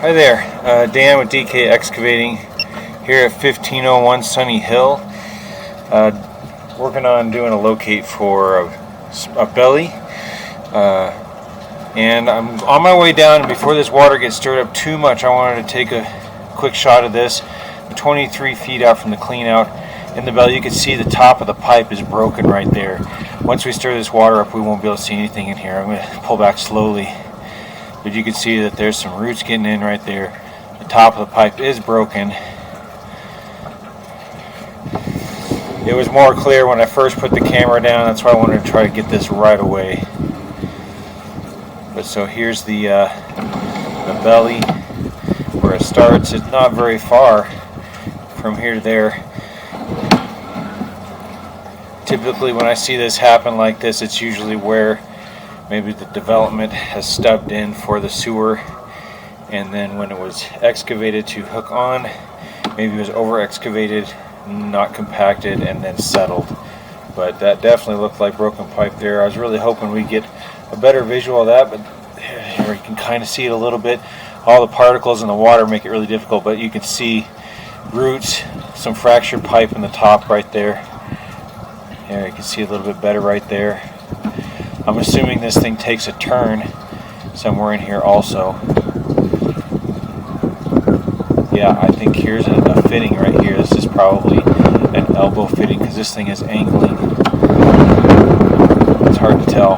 Hi there, Dan with DK Excavating here at 1501 Sunny Hill, working on doing a locate for a belly, and I'm on my way down, and before this water gets stirred up too much, I wanted to take a quick shot of this. I'm 23 feet out from the clean out in the belly. You can see the top of the pipe is broken right there. Once we stir this water up, we won't be able to see anything in here. I'm going to pull back slowly. But you can see that there's some roots getting in right there. The top of the pipe is broken. It was more clear when I first put the camera down. That's why I wanted to try to get this right away. But so here's the belly where it starts. It's not very far from here to there. Typically when I see this happen like this, it's usually where maybe the development has stubbed in for the sewer, and then when it was excavated to hook on, maybe it was over excavated, not compacted, and then settled. But that definitely looked like broken pipe there. I was really hoping we'd get a better visual of that, but here you can kind of see it a little bit. All the particles in the water make it really difficult, but you can see roots, some fractured pipe in the top right there. There you can see a little bit better right there. I'm assuming this thing takes a turn somewhere in here also. Yeah, I think here's a fitting right here. This is probably an elbow fitting because this thing is angling. It's hard to tell.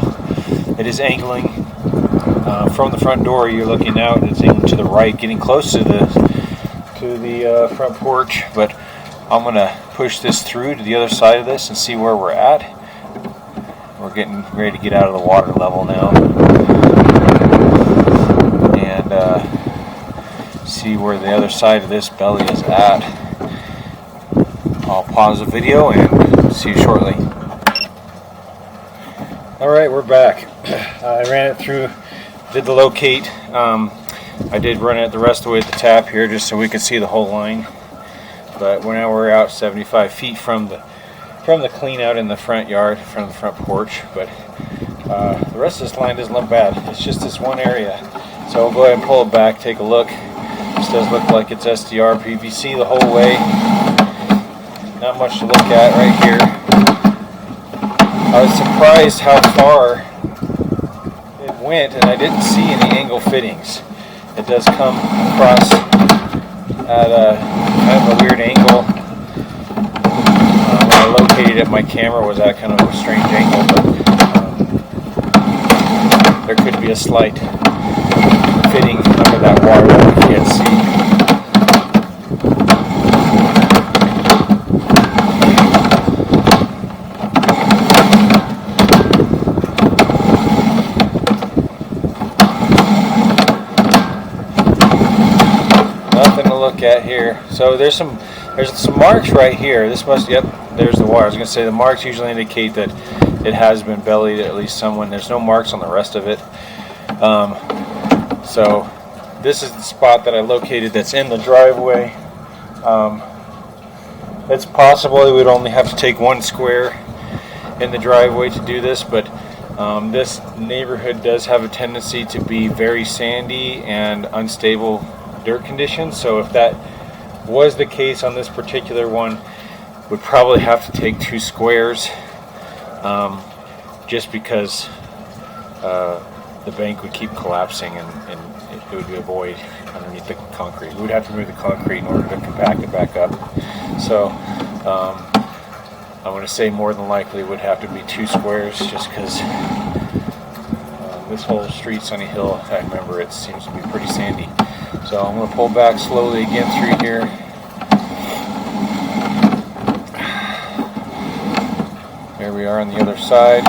It is angling from the front door. You're looking out. It's angling to the right, getting close to the front porch. But I'm gonna push this through to the other side of this and see where we're at. We're getting ready to get out of the water level now and see where the other side of this belly is at. I'll pause the video and see you shortly. Alright, we're back. I ran it through, did the locate. I did run it the rest of the way at the tap here just so we could see the whole line. But now we're out 75 feet from the clean out in the front yard, from the front porch, but the rest of this line doesn't look bad. It's just this one area. So we'll go ahead and pull it back, take a look. This does look like it's SDR PVC the whole way. Not much to look at right here. I was surprised how far it went, and I didn't see any angle fittings. It does come across at a kind of a weird angle. When I located it, my camera was at kind of a strange angle, but there could be a slight fitting under that water that we can't see. Nothing to look at here. So there's some marks right here. This must, yep, there's the water. I was going to say the marks usually indicate that it has been bellied at least someone. There's no marks on the rest of it. So this is the spot that I located that's in the driveway. It's possible it would only have to take one square in the driveway to do this, but this neighborhood does have a tendency to be very sandy and unstable dirt conditions. So if that was the case on this particular one, would probably have to take two squares, just because the bank would keep collapsing and it would be a void underneath the concrete. We would have to move the concrete in order to compact it back up. So I'm going to say more than likely it would have to be two squares, just because this whole street, Sunny Hill, if I remember, it seems to be pretty sandy. So I'm going to pull back slowly again through here. There we are on the other side.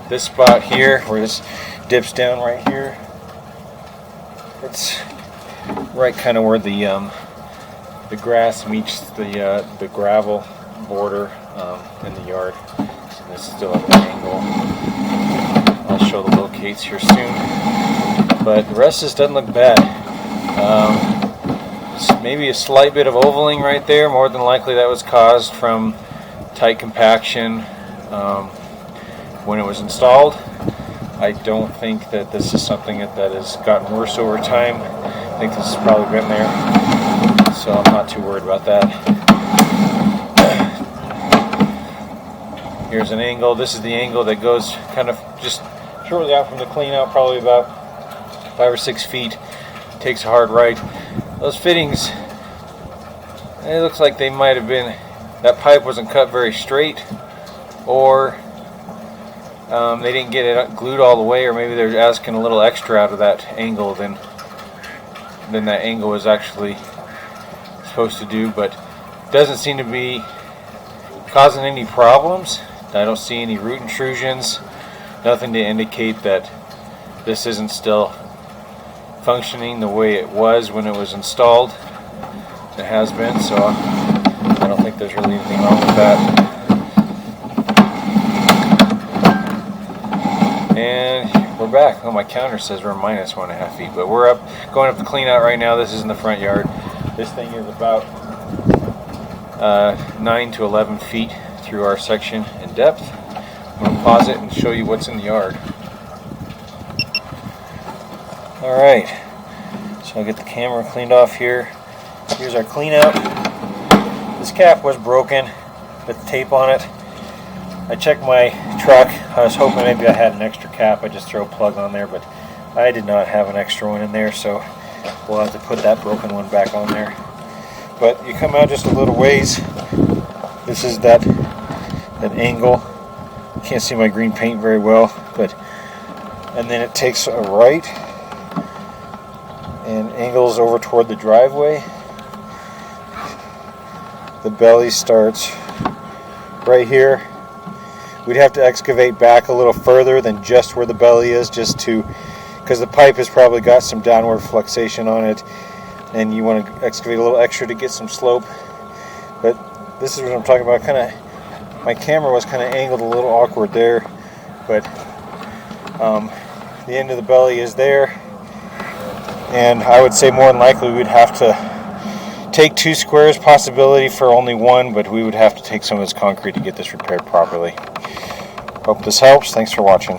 This spot here, where this dips down right here, it's right kind of where the grass meets the gravel border in the yard. So this is still at an angle. I'll show the locates here soon. But the rest of this doesn't look bad. Maybe a slight bit of ovaling right there. More than likely that was caused from tight compaction when it was installed. I don't think that this is something that has gotten worse over time. I think this has probably been there, so I'm not too worried about that. Here's an angle. This is the angle that goes kind of just shortly out from the clean out, probably about 5 or 6 feet. Takes a hard right. Those fittings, it looks like they might have been, that pipe wasn't cut very straight, or they didn't get it glued all the way, or maybe they're asking a little extra out of that angle than that angle was actually supposed to do. But it doesn't seem to be causing any problems. I don't see any root intrusions, nothing to indicate that this isn't still functioning the way it was when it was installed. It has been, so I don't think there's really anything wrong with that. And we're back. Oh, my counter says we're minus 1.5 feet, but we're up, going up the clean out right now. This is in the front yard. This thing is about 9 to 11 feet through our section in depth. I'm going to pause it and show you what's in the yard. Alright, so I'll get the camera cleaned off here. Here's our clean out. This cap was broken with tape on it. I checked my truck. I was hoping maybe I had an extra cap. I just throw a plug on there, but I did not have an extra one in there, so we'll have to put that broken one back on there. But you come out just a little ways. This is that angle. You can't see my green paint very well, but and then it takes a right and angles over toward the driveway. The belly starts right here. We'd have to excavate back a little further than just where the belly is, just to, because the pipe has probably got some downward fluxation on it, and you want to excavate a little extra to get some slope. But this is what I'm talking about. Kind of, my camera was kind of angled a little awkward there, but the end of the belly is there, and I would say more than likely we'd have to take 2 squares, possibility for only 1, but we would have to take some of this concrete to get this repaired properly. Hope this helps. Thanks for watching.